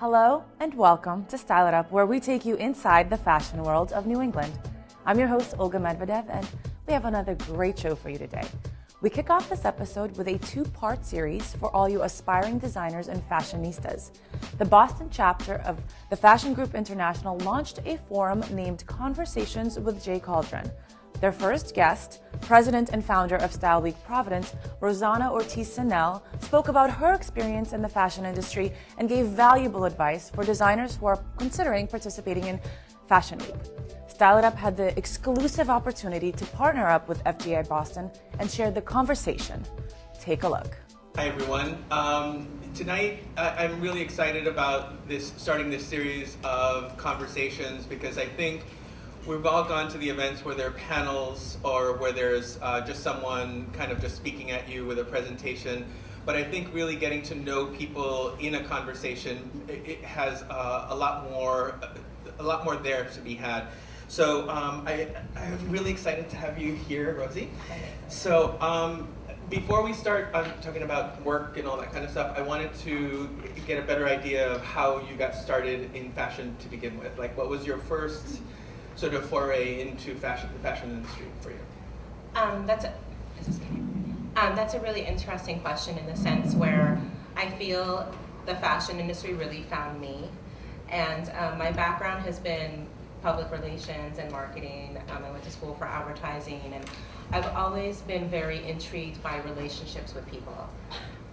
Hello and welcome to Style It Up, where we take you inside the fashion world of New England. I'm your host, Olga Medvedev, and we have another great show for you today. We kick off this episode with a two-part series for all you aspiring designers and fashionistas. The Boston chapter of the Fashion Group International launched a forum named Conversations with Jay Calderin. Their first guest, president and founder of Styleweek Providence, Rosanna Ortiz-Sinel, spoke about her experience in the fashion industry and gave valuable advice for designers who are considering participating in Fashion Week. Style It Up had the exclusive opportunity to partner up with FGI Boston and share the conversation. Take a look. Hi everyone. Tonight I'm really excited about starting this series of conversations because I think we've all gone to the events where there are panels or where there's just someone kind of just speaking at you with a presentation. But I think really getting to know people in a conversation, it has a lot more there to be had. So I'm really excited to have you here, Rosie. So before we start talking about work and all that kind of stuff, I wanted to get a better idea of how you got started in fashion to begin with. Like, what was your first sort of foray into the fashion industry for you? That's a really interesting question in the sense where I feel the fashion industry really found me. And my background has been public relations and marketing. I went to school for advertising, and I've always been very intrigued by relationships with people.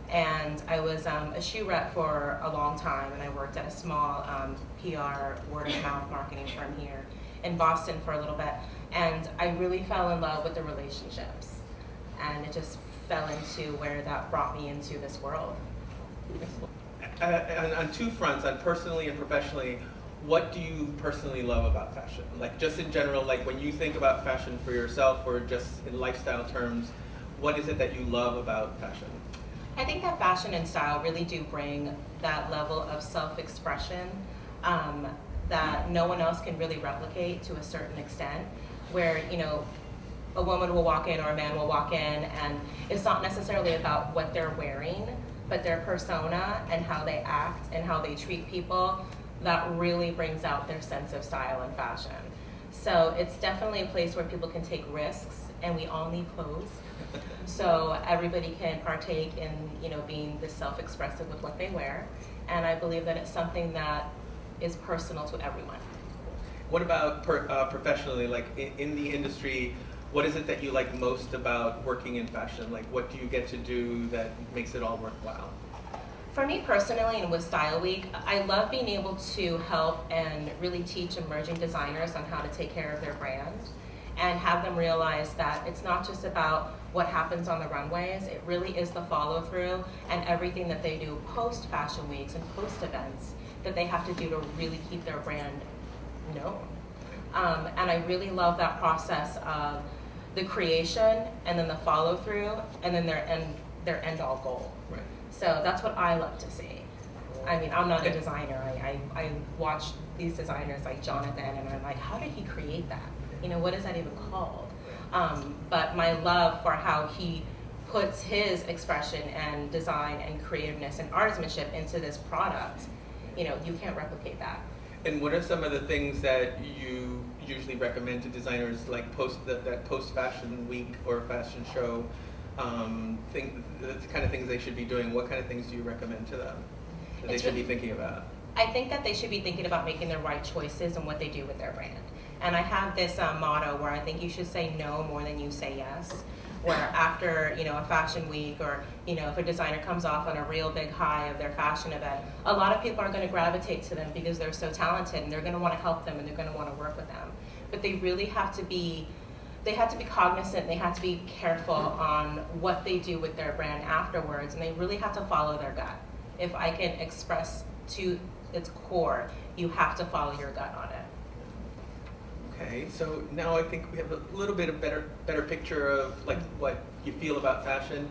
And I was a shoe rep for a long time, and I worked at a small PR word-of-mouth marketing firm here in Boston for a little bit. And I really fell in love with the relationships. And it just fell into where that brought me into this world. On two fronts, on personally and professionally, what do you personally love about fashion? Like, just in general, like when you think about fashion for yourself or just in lifestyle terms, what is it that you love about fashion? I think that fashion and style really do bring that level of self-expression that no one else can really replicate to a certain extent, where, you know, a woman will walk in or a man will walk in and it's not necessarily about what they're wearing, but their persona and how they act and how they treat people that really brings out their sense of style and fashion. So it's definitely a place where people can take risks, and we all need clothes. So everybody can partake in, you know, being this self-expressive with what they wear. And I believe that it's something that is personal to everyone. What about professionally, like in the industry, what is it that you like most about working in fashion? Like, what do you get to do that makes it all worthwhile? For me personally, and with Style Week, I love being able to help and really teach emerging designers on how to take care of their brand and have them realize that it's not just about what happens on the runways, it really is the follow through and everything that they do post fashion weeks and post events that they have to do to really keep their brand known. And I really love that process of the creation and then the follow through and then their end all goal. Right. So that's what I love to see. I mean, I'm not a designer. I watch these designers like Jonathan, and I'm like, how did he create that? You know, what is that even called? But my love for how he puts his expression and design and creativeness and artisanship into this product, you know, you can't replicate that. And what are some of the things that you usually recommend to designers, like that post-fashion week or fashion show? The kind of things they should be doing. What kind of things do you recommend to them that they should be thinking about? I think that they should be thinking about making the right choices and what they do with their brand. And I have this motto where I think you should say no more than you say yes. Where after, you know, a fashion week, or, you know, if a designer comes off on a real big high of their fashion event, a lot of people are going to gravitate to them because they're so talented and they're going to want to help them and they're going to want to work with them. But they really have to be cognizant, they have to be careful on what they do with their brand afterwards, and they really have to follow their gut. If I can express to its core, you have to follow your gut on it. Okay, so now I think we have a little bit of better picture of like what you feel about fashion.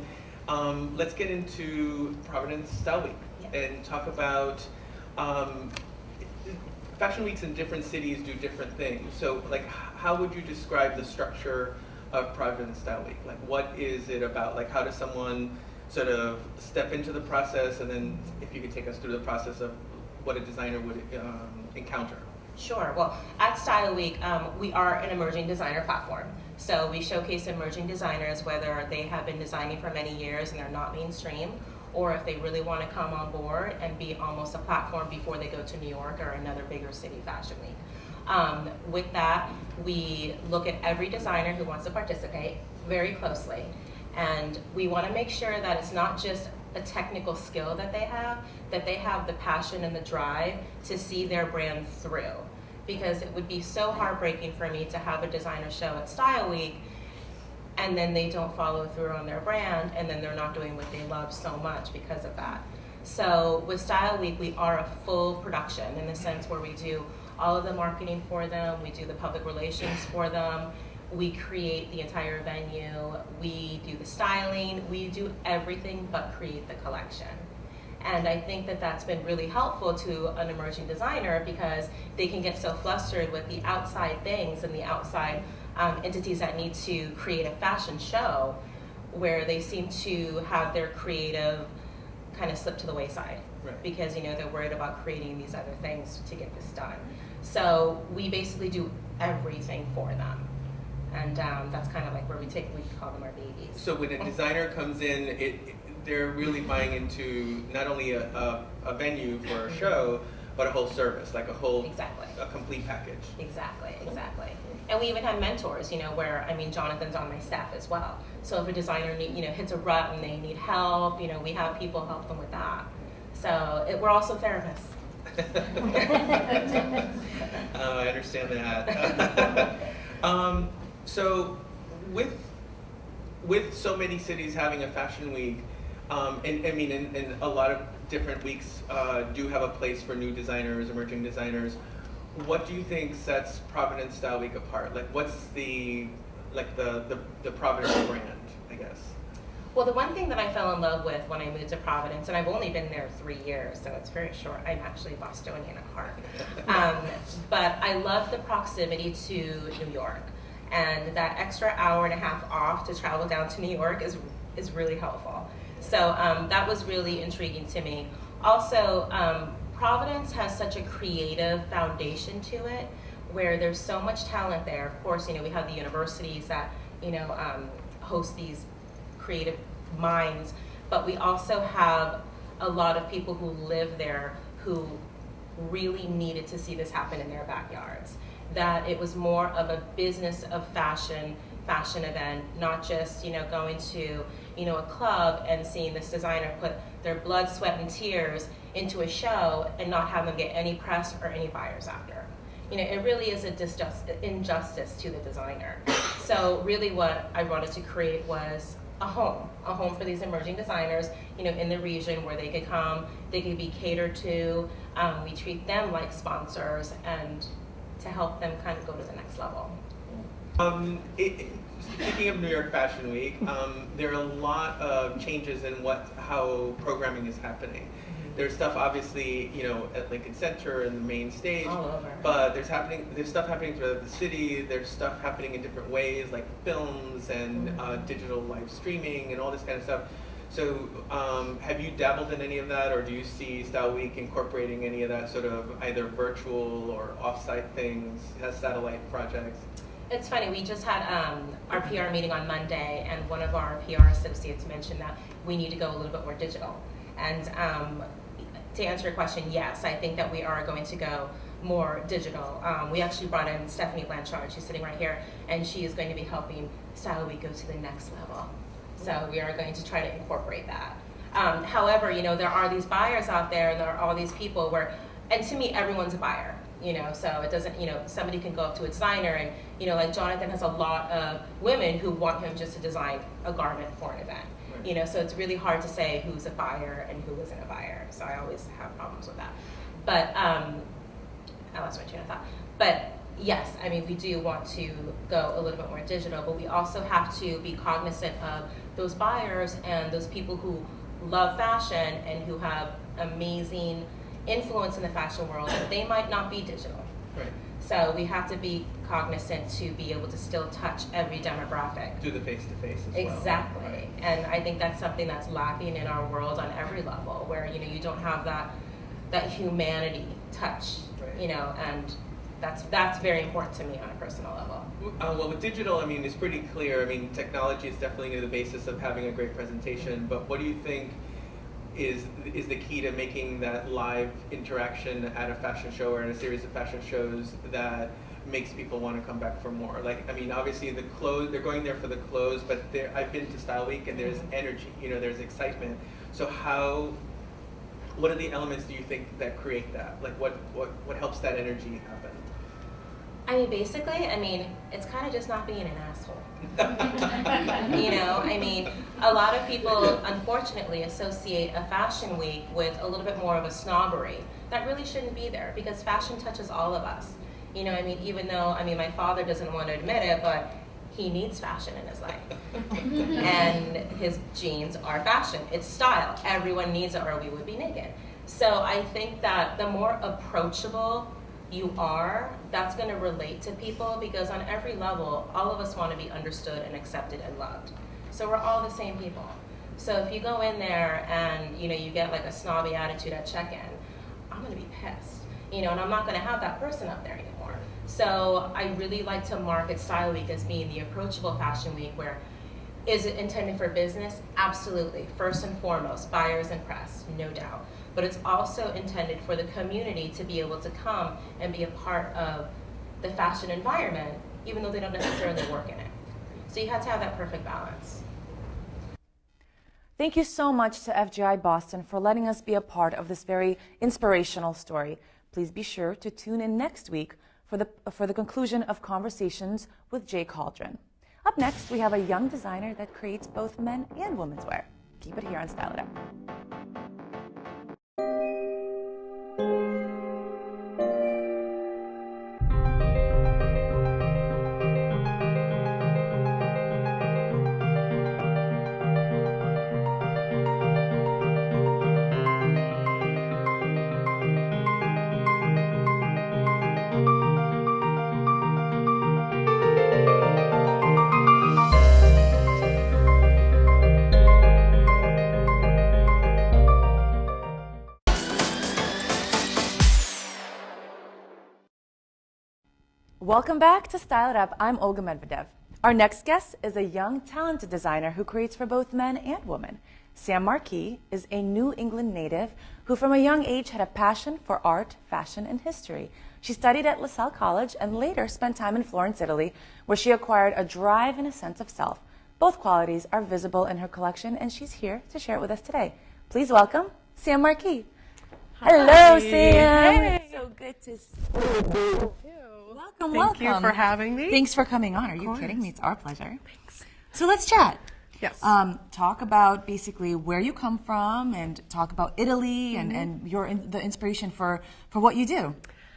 Let's get into Providence Style Week and talk about fashion weeks in different cities do different things. So, like, how would you describe the structure of Providence Style Week? Like, what is it about? Like, how does someone sort of step into the process, and then if you could take us through the process of what a designer would encounter? Sure. Well, at Styleweek, we are an emerging designer platform. So we showcase emerging designers, whether they have been designing for many years and they're not mainstream, or if they really want to come on board and be almost a platform before they go to New York or another bigger city fashion week. With that, we look at every designer who wants to participate very closely. And we want to make sure that it's not just a technical skill that they have the passion and the drive to see their brand through. Because it would be so heartbreaking for me to have a designer show at Styleweek and then they don't follow through on their brand and then they're not doing what they love so much because of that. So with Styleweek, we are a full production in the sense where we do all of the marketing for them, we do the public relations for them, we create the entire venue, we do the styling, we do everything but create the collection. And I think that that's been really helpful to an emerging designer because they can get so flustered with the outside things and the outside entities that need to create a fashion show where they seem to have their creative kind of slip to the wayside. Right. Because they're worried about creating these other things to get this done. So we basically do everything for them. And that's kind of like where we call them our babies. So when a designer comes in, they're really buying into not only a venue for a show, but a whole service, like a complete package. Exactly. And we even have mentors, where, Jonathan's on my staff as well. So if a designer hits a rut and they need help, we have people help them with that. So we're also therapists. I understand that. So with so many cities having a fashion week, and a lot of different weeks do have a place for new designers, emerging designers. What do you think sets Providence Style Week apart? Like, what's the Providence brand, I guess? Well, the one thing that I fell in love with when I moved to Providence, and I've only been there 3 years, so it's very short. I'm actually Bostonian at heart. But I love the proximity to New York. And that extra hour and a half off to travel down to New York is really helpful. So that was really intriguing to me. Also, Providence has such a creative foundation to it, where there's so much talent there. Of course, we have the universities that, host these creative minds, but we also have a lot of people who live there who really needed to see this happen in their backyards. That it was more of a business of fashion event, not just, going to, a club and seeing this designer put their blood, sweat, and tears into a show and not have them get any press or any buyers after. It really is injustice to the designer. So really what I wanted to create was a home for these emerging designers, in the region where they could come, they could be catered to, we treat them like sponsors and to help them kind of go to the next level. Speaking of New York Fashion Week, there are a lot of changes in how programming is happening. Mm-hmm. There's stuff obviously, at Lincoln Center and the main stage, all over. But there's stuff happening throughout the city. There's stuff happening in different ways, like films and digital live streaming and all this kind of stuff. So have you dabbled in any of that, or do you see Style Week incorporating any of that sort of either virtual or off-site things, satellite projects? It's funny, we just had our PR meeting on Monday, and one of our PR associates mentioned that we need to go a little bit more digital. And to answer your question, yes, I think that we are going to go more digital. We actually brought in Stephanie Blanchard, she's sitting right here, and she is going to be helping Style Week go to the next level. So we are going to try to incorporate that. However, there are these buyers out there, and there are all these people and to me, everyone's a buyer. So it doesn't, somebody can go up to a designer and, like Jonathan has a lot of women who want him just to design a garment for an event. Right. So it's really hard to say who's a buyer and who isn't a buyer. So I always have problems with that. But, I lost my train of thought. But yes, we do want to go a little bit more digital, but we also have to be cognizant of those buyers and those people who love fashion and who have amazing influence in the fashion world, but they might not be digital. Right. So we have to be cognizant to be able to still touch every demographic. Do the face-to-face as well. Exactly. Right. And I think that's something that's lacking in our world on every level, where you don't have that that humanity touch, Right. you know, and that's very important to me on a personal level. Well, with digital, I mean, it's pretty clear. I mean, technology is definitely the basis of having a great presentation, but what do you think is the key to making that live interaction at a fashion show or in a series of fashion shows that makes people want to come back for more? Like, I mean, obviously the clothes, they're going there for the clothes, but I've been to Styleweek and there's energy, you know, there's excitement. So what are the elements do you think that create that? Like what helps that energy happen? I mean, basically, it's kind of just not being an asshole. You know, I mean, a lot of people, unfortunately, associate a fashion week with a little bit more of a snobbery. That really shouldn't be there, because fashion touches all of us. You know, I mean, even though, my father doesn't want to admit it, but he needs fashion in his life. And his jeans are fashion. It's style. Everyone needs it, or we would be naked. So I think that the more approachable you are, that's going to relate to people, because on every level, all of us want to be understood and accepted and loved. So we're all the same people. So if you go in there and, you know, you get like a snobby attitude at check-in, I'm going to be pissed, you know, and I'm not going to have that person up there anymore. So I really like to market Style Week as being the approachable fashion week where, is it intended for business? Absolutely. First and foremost, buyers and press, no doubt. But it's also intended for the community to be able to come and be a part of the fashion environment, even though they don't necessarily work in it. So you have to have that perfect balance. Thank you so much to FGI Boston for letting us be a part of this very inspirational story. Please be sure to tune in next week for the conclusion of Conversations with Jay Calderin. Up next, we have a young designer that creates both men and women's wear. Keep it here on Style It Up. Welcome back to Style It Up. I'm Olga Medvedev. Our next guest is a young, talented designer who creates for both men and women. Sam Marquis is a New England native who from a young age had a passion for art, fashion, and history. She studied at LaSalle College and later spent time in Florence, Italy, where she acquired a drive and a sense of self. Both qualities are visible in her collection, and she's here to share it with us today. Please welcome Sam Marquis. Hi. Hello, Sam. Hey. So good to see you. Welcome, Thank you for having me. Thanks for coming on. Are you kidding me? It's our pleasure. Thanks. So let's chat. Yes. Talk about basically where you come from and talk about Italy and the inspiration for what you do.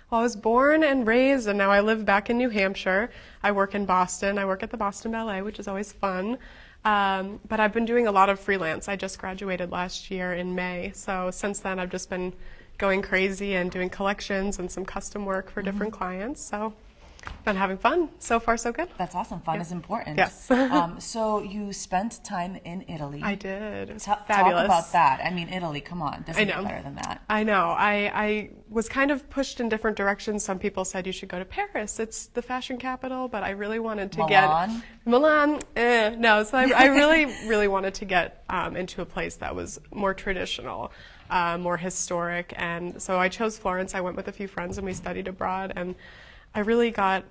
Well, I was born and raised, and now I live back in New Hampshire. I work in Boston. I work at the Boston Ballet, which is always fun. But I've been doing a lot of freelance. I just graduated last year in May. So since then, I've just been going crazy and doing collections and some custom work for different clients. So been having fun. So far, so good. That's awesome. Fun is important. Yes. So you spent time in Italy. I did. It was Talk fabulous. about that. I mean, Italy, come on. Doesn't get know. better than that. I know. I was kind of pushed in different directions. Some people said you should go to Paris. It's the fashion capital, but I really wanted to Milan? No, so I really, really wanted to get into a place that was more traditional, more historic. And so I chose Florence. I went with a few friends and we studied abroad. And I really got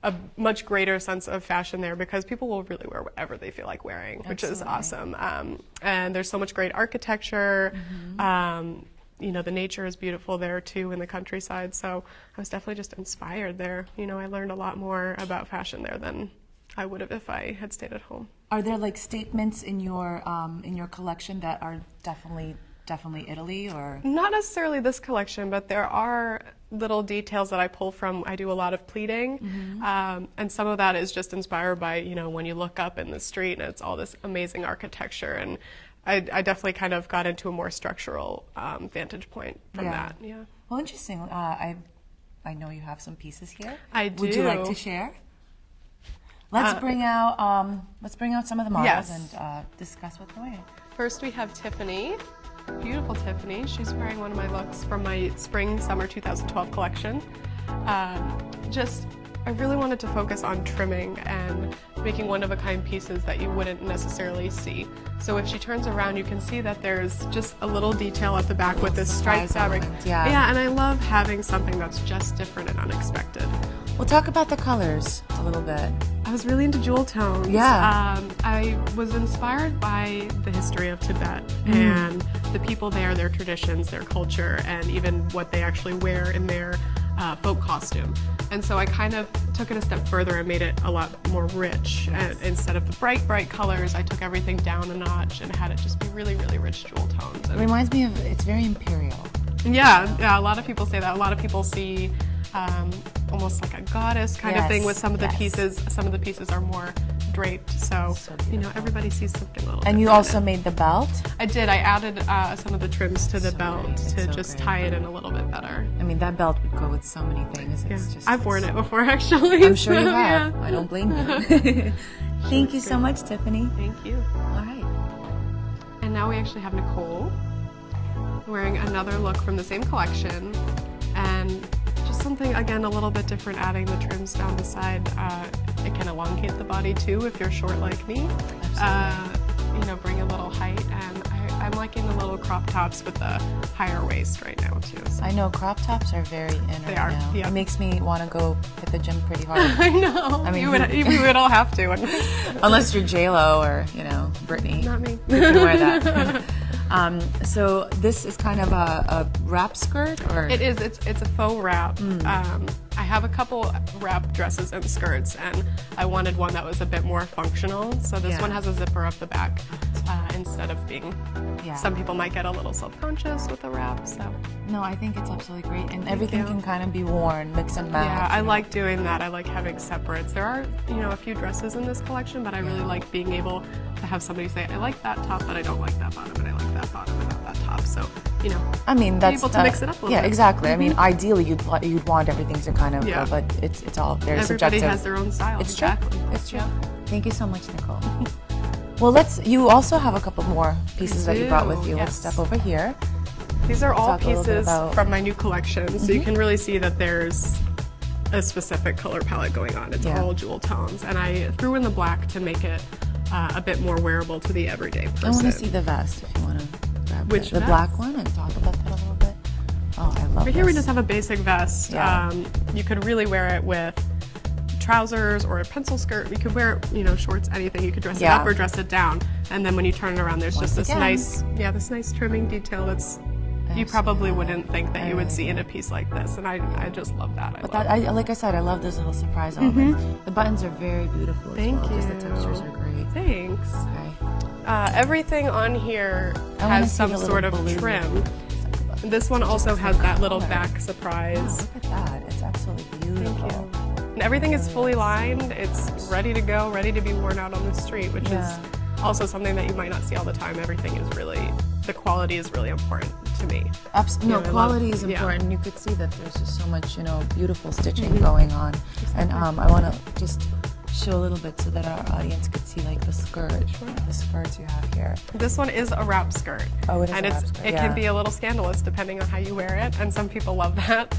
a much greater sense of fashion there because people will really wear whatever they feel like wearing, which is awesome. And there's so much great architecture. You know, the nature is beautiful there too in the countryside. So I was definitely just inspired there. You know, I learned a lot more about fashion there than I would have if I had stayed at home. Are there like statements in your collection that are definitely Italy, or? Not necessarily this collection, but there are little details that I pull from. I do a lot of pleating, and some of that is just inspired by, you know, when you look up in the street and it's all this amazing architecture, and I definitely kind of got into a more structural vantage point from that. Yeah. Well, interesting. I know you have some pieces here. I do. Would you like to share? Let's bring out some of the models and discuss what's going on. First, we have Tiffany. beautiful Tiffany. She's wearing one of my looks from my spring-summer 2012 collection. I really wanted to focus on trimming and making one-of-a-kind pieces that you wouldn't necessarily see. So if she turns around, you can see that there's just a little detail at the back with this striped fabric. Yeah, and I love having something that's just different and unexpected. We'll talk about the colors a little bit. I was really into jewel tones. Yeah. I was inspired by the history of Tibet and the people there, their traditions, their culture, and even what they actually wear in their folk costume. And so I kind of took it a step further and made it a lot more rich. And instead of the bright colors, I took everything down a notch and had it just be really, really rich jewel tones. It reminds me of, it's very imperial. Yeah, a lot of people say that. A lot of people see almost like a goddess kind of thing with some of the pieces. Some of the pieces are more draped, so you know, everybody sees something a little And different. you also made the belt? I did. I added some of the trims to the belt to just tie it in a little bit better. I mean, that belt would go with so many things. It's just, I've worn it before, actually. I'm sure you so, have. Yeah. I don't blame you. Thank you so much, Tiffany. Thank you. All right. And now we actually have Nicole wearing another look from the same collection, and just something, again, a little bit different, adding the trims down the side. It can elongate the body too if you're short like me. You know, bring a little height, and I'm liking the little crop tops with the higher waist right now too. So. I know crop tops are very in right now. Yeah. It makes me want to go hit the gym pretty hard. I know. I mean, we would all have to. Unless you're J-Lo or, you know, Britney. Not me. You can wear that. So this is kind of a wrap skirt, or it is. It's a faux wrap. I have a couple wrap dresses and skirts, and I wanted one that was a bit more functional. So this one has a zipper up the back instead of being. Some people might get a little self-conscious with a wrap. So no, I think it's absolutely great, and everything can kind of be worn, mix and match. Yeah, I like doing that. I like having separates. There are, you know, a few dresses in this collection, but I really like being able to have somebody say, I like that top, but I don't like that bottom, and I like that bottom and not that top. So, you know, I mean, that's able to mix it up a little bit. Exactly. I mean, ideally, you'd want everything to kind of go, but it's all very subjective. Everybody has their own style. It's exactly. true. It's true. Thank you so much, Nicole. Well, you also have a couple more pieces that you brought with you. Let's step over here. These are all pieces from my new collection, so you can really see that there's a specific color palette going on. It's all jewel tones, and I threw in the black to make it a bit more wearable to the everyday person. I want to see the vest if you want to grab the vest? black one and talk about that a little bit. Oh, I love Right here we just have a basic vest. Yeah. You could really wear it with trousers or a pencil skirt. You could wear, you know, shorts, anything. You could dress it up or dress it down. And then when you turn it around, there's just this nice trimming detail that's you probably wouldn't think that you would see in a piece like this. And I just love that. Like I said, I love those little surprise elements. The buttons are very beautiful. Thank you. Just the textures are great. Thanks. Okay. Everything on here has some sort of trim. This one also has that little back surprise. Look at that. It's absolutely beautiful. Thank you. And everything is fully lined. It's ready to go, ready to be worn out on the street, which is also something that you might not see all the time. Everything is really, the quality is really important to me. Quality is important. You could see that there's just so much, you know, beautiful stitching going on. And I want to just show a little bit so that our audience could see like the skirt, the skirts you have here. This one is a wrap skirt. Oh, it is and a wrap skirt, it can be a little scandalous depending on how you wear it, and some people love that.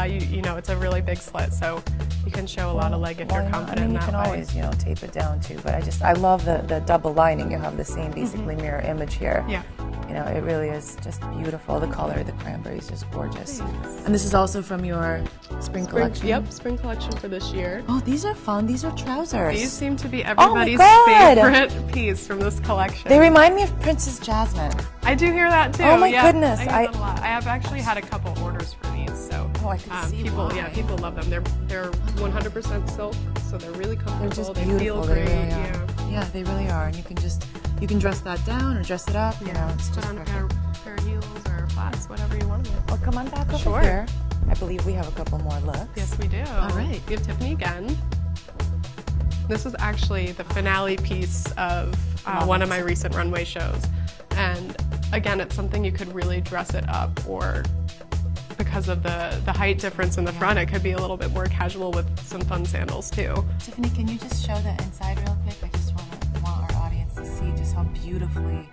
You know, it's a really big slit, so you can show a lot of leg if you're confident in that. You can always, you know, tape it down too, but I love the double lining. You have the same basically mirror image here. Yeah. You know, it really is just beautiful. The color, the cranberry is just gorgeous. And this is also from your spring collection? Yep, spring collection for this year. Oh, these are fun. These are trousers. These seem to be everybody's favorite piece from this collection. They remind me of Princess Jasmine. I do hear that too. Oh my goodness. I get that a lot. I have actually had a couple orders for these, so I can see people, why. people love them. They're 100% silk, so they're really comfortable. They're just they beautiful. feel great. They really are. Yeah, they really are. And you can dress that down or dress it up. You know, it's just put on a pair of heels or flats, whatever you want to wear. Well, come on back over here. I believe we have a couple more looks. Yes, we do. All right. We have Tiffany again. This is actually the finale piece of one of my recent runway shows. And again, it's something you could really dress it up, or because of the height difference in the front, it could be a little bit more casual with some fun sandals too. Tiffany, can you just show the inside real quick? I just want our audience to see just how beautifully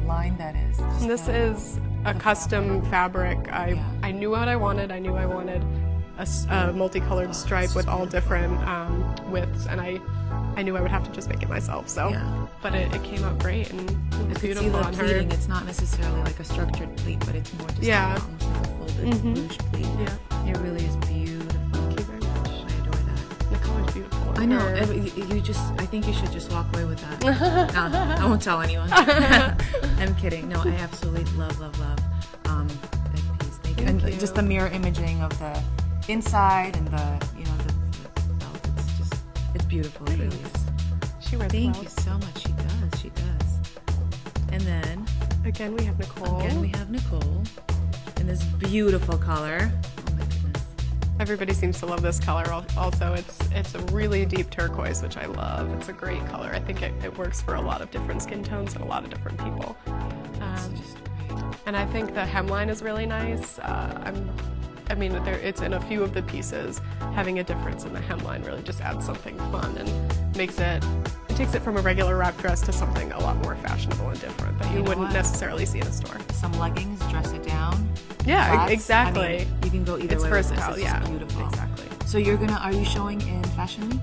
line that is? This is a custom fabric. I knew what I wanted. I knew I wanted a multicolored stripe with all different widths, and I knew I would have to just make it myself. So, but it came out great and it was beautiful on her. Pleating. It's not necessarily like a structured pleat, but it's more just almost like a folded ruche pleat. Yeah, it really is beautiful. Thank you very much. I adore that. The color's beautiful. I know. I think you should just walk away with that. I won't tell anyone. I'm kidding. No, I absolutely love that piece. Thank you. And just the mirror imaging of the inside and the belt. It's beautiful. It really is. She wears Thank well. you so much. She does. And then again we have Nicole. In this beautiful color. Oh my goodness. Everybody seems to love this color. Also, it's a really deep turquoise, which I love. It's a great color. I think it works for a lot of different skin tones and a lot of different people. And I think the hemline is really nice. It's in a few of the pieces. Having a difference in the hemline really just adds something fun and takes it from a regular wrap dress to something a lot more fashionable and different that you wouldn't necessarily see in a store. Some leggings, dress it down. Yeah, flats. exactly. You can go either way. It's versatile. It's beautiful. Exactly. So are you showing in Fashion Week?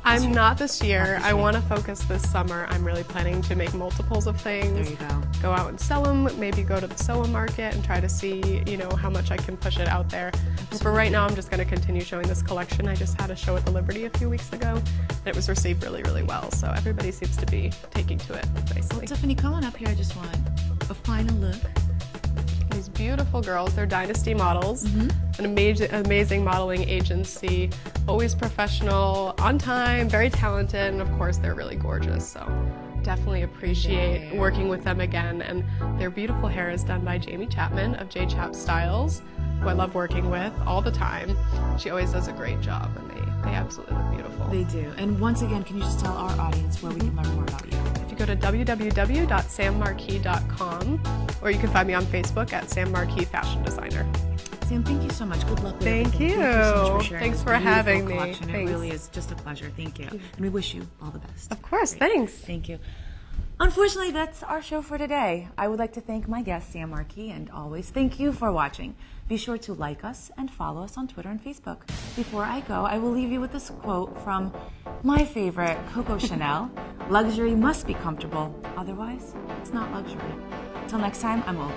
I'm not this year. I want to focus this summer. I'm really planning to make multiples of things. There you go. Go out and sell them, maybe go to the SOA market and try to see, how much I can push it out there. But for right now, I'm just going to continue showing this collection. I just had a show at the Liberty a few weeks ago, and it was received really, really well. So everybody seems to be taking to it nicely. Well, Tiffany, come on up here. I just want a final look. These beautiful girls, they're Dynasty models, an amazing modeling agency, always professional, on time, very talented, and of course they're really gorgeous. So definitely appreciate working with them again. And their beautiful hair is done by Jamie Chapman of J Chap Styles, who I love working with all the time. She always does a great job, and they absolutely look beautiful. They do. And once again, can you just tell our audience where we can learn more about you? If you go to www.sammarquis.com, or you can find me on Facebook at Sam Marquis Fashion Designer. Sam, thank you so much. Good luck with Thank everything. you. Thank you so much for sharing Thanks this for having me. collection. Thanks. It really is just a pleasure. Thank you. And we wish you all the best. Of course. Great. Thanks. Thank you. Unfortunately, that's our show for today. I would like to thank my guest, Sam Marquis, and always thank you for watching. Be sure to like us and follow us on Twitter and Facebook. Before I go, I will leave you with this quote from my favorite, Coco Chanel. Luxury must be comfortable. Otherwise, it's not luxury. Till next time, I'm Olga.